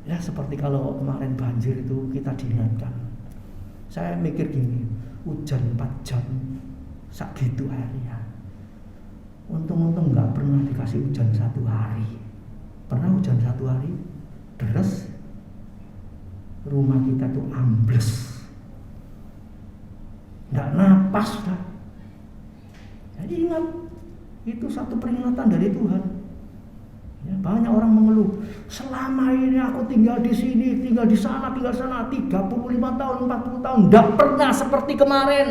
Ya, seperti kalau kemarin banjir itu kita diingatkan. Saya mikir gini, hujan 4 jam, sak gitu airnya. Untung-untung nggak pernah dikasih hujan 1 hari. Pernah hujan 1 hari, deres, rumah kita tuh ambles, nggak napas dah. Jadi ingat, itu satu peringatan dari Tuhan. Ya, banyak orang mengeluh, selama ini aku tinggal di sini, tinggal di sana, 35 tahun, 40 tahun, nggak pernah seperti kemarin.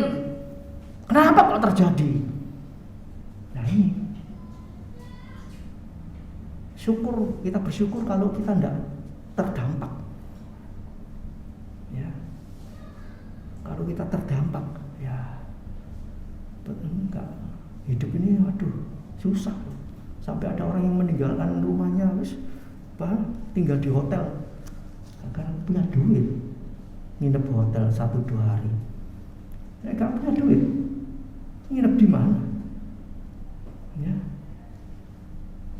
Kenapa kok terjadi? Ini syukur, kita bersyukur kalau kita tidak terdampak. Ya, kalau kita terdampak, ya enggak, hidup ini waduh susah. Sampai ada orang yang meninggalkan rumahnya, tinggal di hotel karena punya duit, nginep di hotel 1-2 hari. Ya nggak punya duit, nginep di mana? Ya.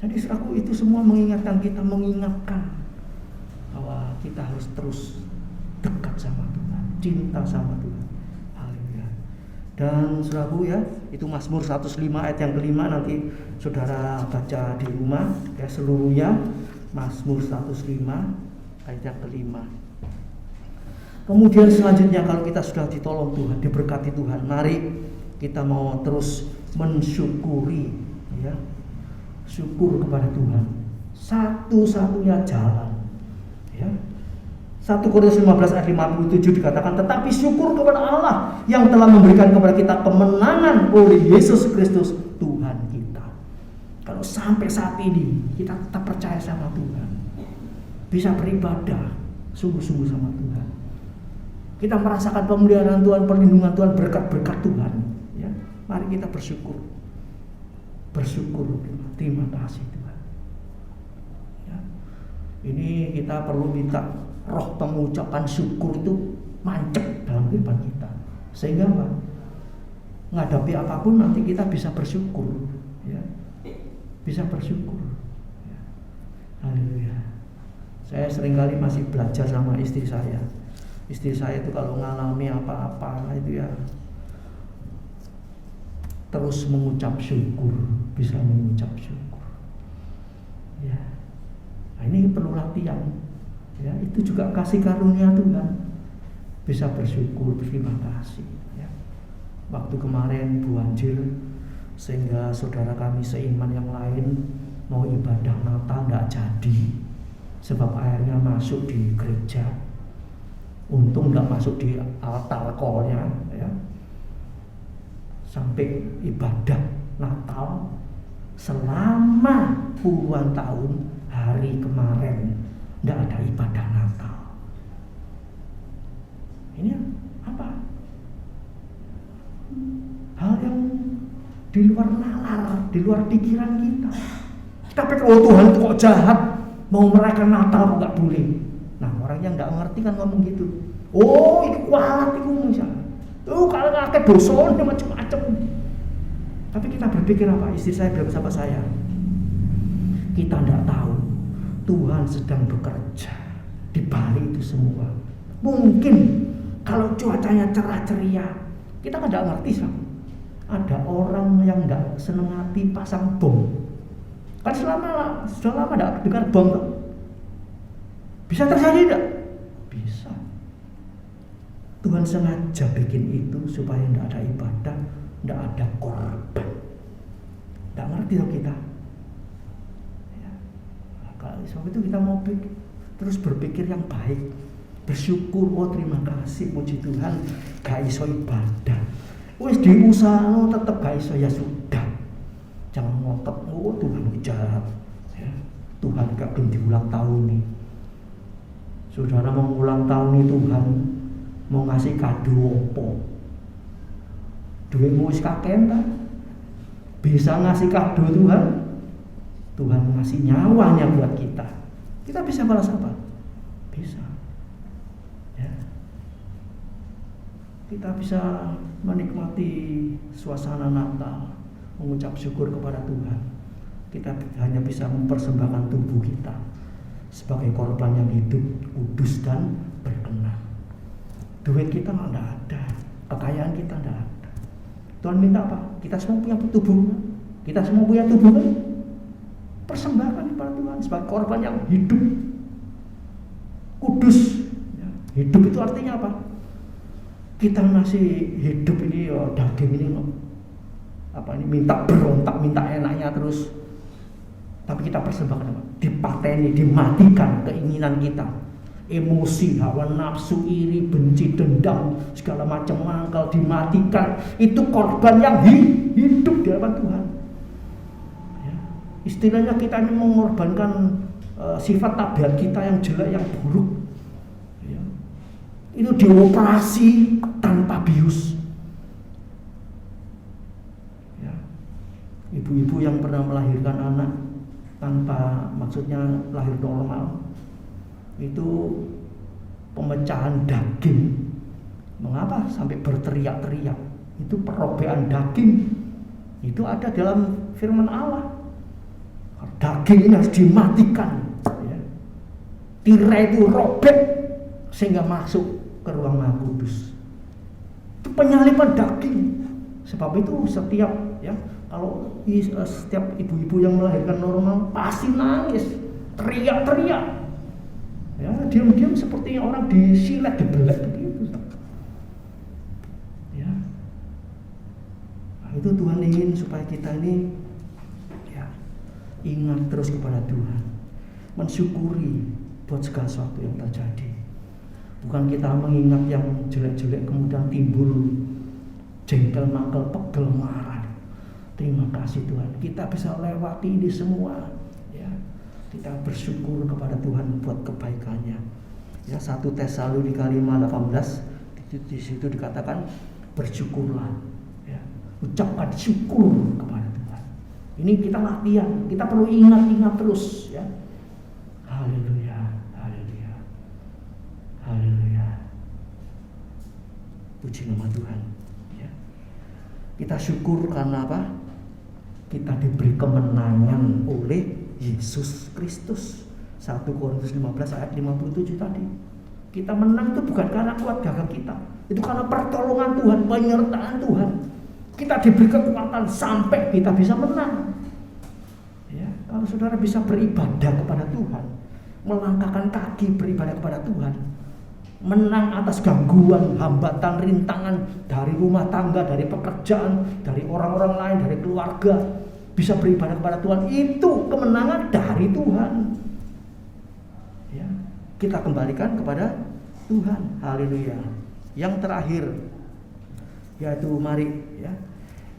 Jadi saudaraku, itu semua mengingatkan kita, mengingatkan bahwa kita harus terus dekat sama Tuhan, cinta sama Tuhan. Haleluya. Dan saudaraku ya, itu Mazmur 105 ayat yang kelima, nanti saudara baca di rumah ya seluruhnya. Mazmur 105 ayat yang kelima. Kemudian selanjutnya, kalau kita sudah ditolong Tuhan, diberkati Tuhan, mari kita mau terus mensyukuri. Ya, syukur kepada Tuhan, satu-satunya jalan. Ya, 1 Korintus 15 ayat 57 dikatakan, tetapi syukur kepada Allah yang telah memberikan kepada kita kemenangan oleh Yesus Kristus Tuhan kita. Kalau sampai saat ini kita tetap percaya sama Tuhan, bisa beribadah sungguh-sungguh sama Tuhan, kita merasakan pemeliharaan Tuhan, perlindungan Tuhan, berkat-berkat Tuhan. Ya, mari kita bersyukur. Bersyukur, terima kasih Tuhan. Ya. Ini kita perlu minta roh pengucapan syukur itu mancep dalam kehidupan kita, sehingga apa? Menghadapi apapun nanti kita bisa bersyukur, ya. Bisa bersyukur. Ya. Haleluya. Saya seringkali masih belajar sama istri saya. Istri saya itu kalau mengalami apa-apa itu ya terus mengucap syukur, bisa mengucap syukur. Ya, nah, ini perlu latihan. Ya, itu juga kasih karunia Tuhan. Bisa bersyukur, berterima kasih. Ya. Waktu kemarin banjir, sehingga saudara kami seiman yang lain mau ibadah Natal nggak jadi, sebab airnya masuk di gereja. Untung nggak masuk di altar kolnya. Ya. Sampai ibadah Natal selama puluhan tahun hari kemarin tidak ada ibadah Natal. Ini apa? Hal yang di luar nalar, di luar pikiran kita. Kita pikir, oh Tuhan itu kok jahat, mau merayakan Natal kok nggak boleh. Nah, orang yang nggak ngerti kan ngomong gitu. Oh, itu kualat itu misalnya. Kalau ngake dosa macam-macam. Tapi kita berpikir apa? Istri saya bilang sama saya, kita tidak tahu Tuhan sedang bekerja di balik itu semua. Mungkin kalau cuacanya cerah ceria, kita kan tidak ngerti sih. Ada orang yang tidak senang hati pasang bom. Kan sudah lama tidak dengar bom tuh. Bisa terjadi tidak? Bisa. Tuhan sengaja bikin itu supaya tidak ada ibadah, tidak ada korban. Tidak ngerti loh kita. Ya. Kalau sebab itu kita mau terus berpikir yang baik, bersyukur. Oh terima kasih, puji Tuhan, gak iso ibadah. Wis diusaha tetep gak iso, ya sudah. Jangan ngotot, oh Tuhan jahat. Ya. Tuhan gak belum diulang tahun nih. Saudara mau ulang tahun nih Tuhan, mau ngasih kado apa? Duitmu wis kakean ta? Bisa ngasih kado Tuhan? Tuhan ngasih nyawanya buat kita. Kita bisa balas apa? Bisa. Ya. Kita bisa menikmati suasana Natal, mengucap syukur kepada Tuhan. Kita hanya bisa mempersembahkan tubuh kita sebagai korban yang hidup, kudus dan berkenan. Duit kita tidak ada, kekayaan kita tidak ada. Tuhan minta apa? Kita semua punya tubuh. Kita semua punya tubuh kan? Persembahkan kepada Tuhan sebagai korban yang hidup, kudus. Hidup itu artinya apa? Kita masih hidup ini, ya, daging ini apa ini minta berontak, minta enaknya terus. Tapi kita persembahkan apa? Dipateni, dimatikan keinginan kita, emosi, hawa nafsu, iri, benci, dendam, segala macam mangkal dimatikan. Itu korban yang hidup di hadapan Tuhan. Ya. Istilahnya kita ini mengorbankan sifat tabiat kita yang jelek, yang buruk. Ya. Itu dioperasi tanpa bius. Ya. Ibu-ibu yang pernah melahirkan anak tanpa, maksudnya lahir normal, itu pemecahan daging. Mengapa sampai berteriak-teriak? Itu perobekan daging. Itu ada dalam firman Allah. Daging ini harus dimatikan. Ya. Tirai itu robek sehingga masuk ke ruang Maha Kudus. Itu penyalipan daging. Sebab itu setiap, ya, kalau setiap ibu-ibu yang melahirkan normal pasti nangis, teriak-teriak. Ya, diam-diam seperti orang disilet, dibelet begitu. Ya. Nah, itu Tuhan ingin supaya kita ini, ya, ingat terus kepada Tuhan, mensyukuri buat segala sesuatu yang terjadi. Bukan kita mengingat yang jelek-jelek kemudian timbul jengkel, mangkel, pegel, marah. Terima kasih Tuhan, kita bisa lewati ini semua. Ya, kita bersyukur kepada Tuhan buat kebaikannya. Ya, 1 Tesalonika 5:18 di situ dikatakan bersyukurlah. Ya, ucapkan syukur kepada Tuhan. Ini kita latihan, kita perlu ingat-ingat terus. Ya, haleluya, haleluya, haleluya. Puji nama Tuhan. Ya. Kita syukur karena apa? Kita diberi kemenangan oleh Yesus Kristus. 1 Korintus 15 ayat 57 tadi. Kita menang itu bukan karena kuat gagah kita, itu karena pertolongan Tuhan, penyertaan Tuhan. Kita diberi kekuatan sampai kita bisa menang. Ya, kalau saudara bisa beribadah kepada Tuhan, melangkahkan kaki beribadah kepada Tuhan, menang atas gangguan, hambatan, rintangan dari rumah tangga, dari pekerjaan, dari orang-orang lain, dari keluarga, bisa beribadah kepada Tuhan, itu kemenangan dari Tuhan. Ya, kita kembalikan kepada Tuhan. Haleluya. Yang terakhir, yaitu mari, ya,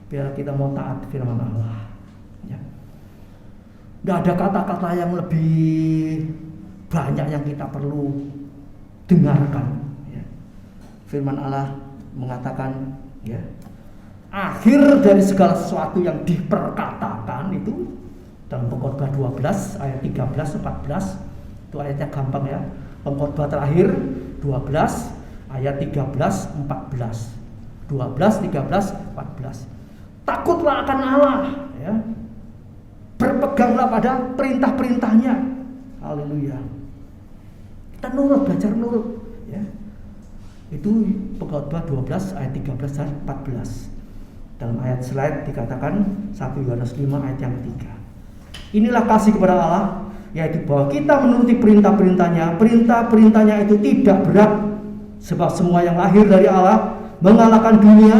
biar kita mau taat firman Allah. Ya. Tidak ada kata-kata yang lebih banyak yang kita perlu dengarkan. Ya. Firman Allah mengatakan, ya, akhir dari segala sesuatu yang diperkatakan itu dalam Pengkhotbah 12 ayat 13-14. Itu ayatnya gampang ya. Pengkhotbah terakhir 12 ayat 13-14. 12, 13, 14. Takutlah akan Allah, ya. Berpeganglah pada perintah-perintahnya. Haleluya. Kita nurut, belajar nurut, ya. Itu Pengkhotbah 12 ayat 13 dan 14. Dalam ayat slide dikatakan 1 Yohanes 5 ayat yang ketiga. Inilah kasih kepada Allah, yaitu bahwa kita menuruti perintah-perintahnya. Perintah-perintahnya itu tidak berat, sebab semua yang lahir dari Allah mengalahkan dunia,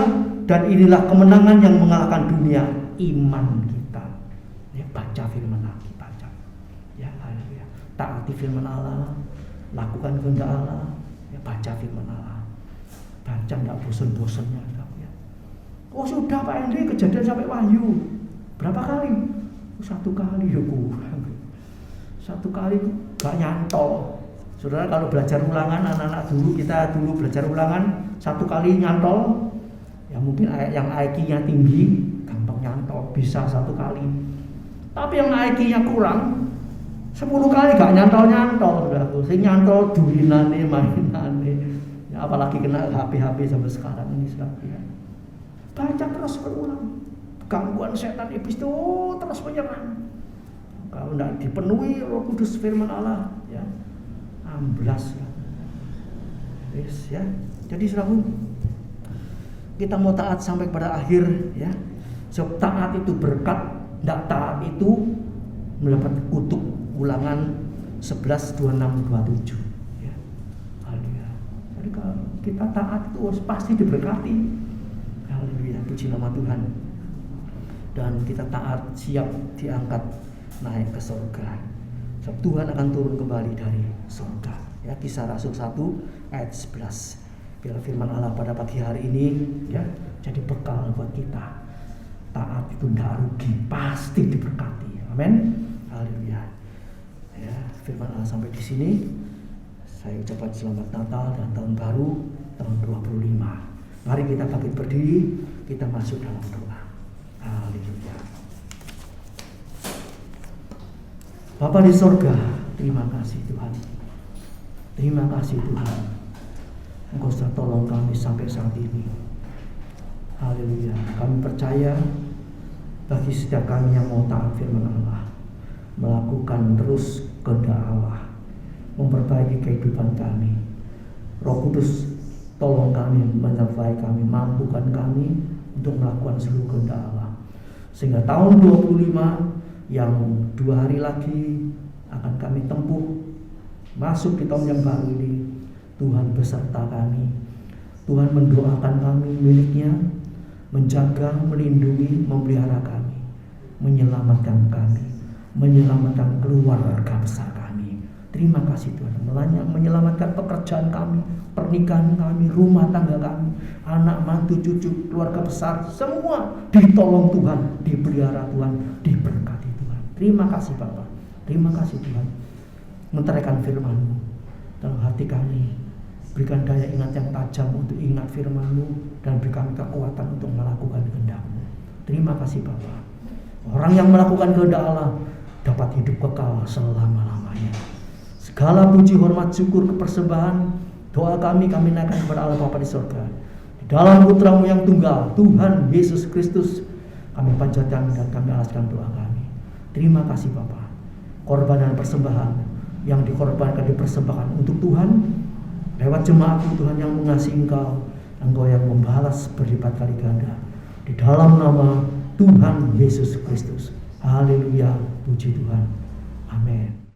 dan inilah kemenangan yang mengalahkan dunia, iman kita. Ya, baca firman Allah, baca. Ya, haleluya. Taati firman Allah, lakukan kehendak Allah. Ya, baca firman Allah. Baca enggak bosan-bosannya, ya. Oh sudah Pak Henry, Kejadian sampai Wahyu. Berapa kali? 1 kali ya kurang. 1 kali gak nyantol. Saudara kalau belajar ulangan, anak-anak dulu, kita dulu belajar ulangan 1 kali nyantol. Ya mungkin yang IQ-nya tinggi gampang nyantol, bisa 1 kali. Tapi yang IQ-nya kurang 10 kali gak nyantol-nyantol. Sing nyantol dulinane, mainane. Ya, apalagi kena HP sampai sekarang ini sudah. Ya. Baca terus berulang. Gangguan setan iblis itu terus menyerang. Kalau tidak dipenuhi Roh Kudus firman Allah, ya amblas ya. Yes, ya. Jadi saudara, kita mau taat sampai pada akhir, ya. Sebab taat itu berkat, tidak taat itu mendapat kutuk. Ulangan 11, 26, 27. Ya. Haleluya. Jadi kalau kita taat itu pasti diberkati. Haleluya, puji nama Tuhan. Dan kita taat, siap diangkat naik ke surga. Sebab Tuhan akan turun kembali dari surga. Ya, Kisah Rasul 1 ayat 11. Biar firman Allah pada pagi hari ini, ya, jadi bekal buat kita. Taat itu tidak rugi, pasti diberkati. Amin. Haleluya. Ya, firman Allah sampai di sini. Saya ucapkan selamat Natal dan tahun baru tahun 25. Mari kita bangkit berdiri, kita masuk dalam doa. Haleluya. Bapa di surga, terima kasih Tuhan. Terima kasih Tuhan. Engkau sudah tolong kami sampai saat ini. Haleluya. Kami percaya bagi setiap kami yang mau taat firman Allah, melakukan terus kehendak Allah, memperbaiki kehidupan kami. Roh Kudus, tolong kami, menyertai kami, mampukan kami untuk melakukan seluruh kehendak Allah. Sehingga tahun 25 yang 2 hari lagi akan kami tempuh masuk di tahun yang baru ini, Tuhan beserta kami. Tuhan mendoakan kami miliknya, menjaga, melindungi, memelihara kami, menyelamatkan kami, menyelamatkan keluarga besar kami. Terima kasih Tuhan, menyelamatkan pekerjaan kami, pernikahan kami, rumah tangga kami, anak, mantu, cucu, keluarga besar, semua ditolong Tuhan, dipelihara Tuhan, diberkati Tuhan. Terima kasih Bapa, terima kasih Tuhan. Menteraikan firman-Mu dalam hati kami, berikan daya ingat yang tajam untuk ingat firman-Mu, dan berikan kekuatan untuk melakukan kehendak-Mu. Terima kasih Bapa. Orang yang melakukan kehendak Allah dapat hidup kekal selama-lamanya. Segala puji, hormat, syukur, kepersembahan, doa kami naikkan kepada Allah Bapa di surga. Di dalam Putra-Mu yang tunggal, Tuhan Yesus Kristus, kami panjatkan dan kami alaskan doa kami. Terima kasih Bapa. Korban dan persembahan yang dikorbankan, dipersembahkan untuk Tuhan, lewat jemaat-Mu Tuhan yang mengasihi Engkau, Engkau yang membalas berlipat kali ganda. Di dalam nama Tuhan Yesus Kristus. Haleluya, puji Tuhan. Amin.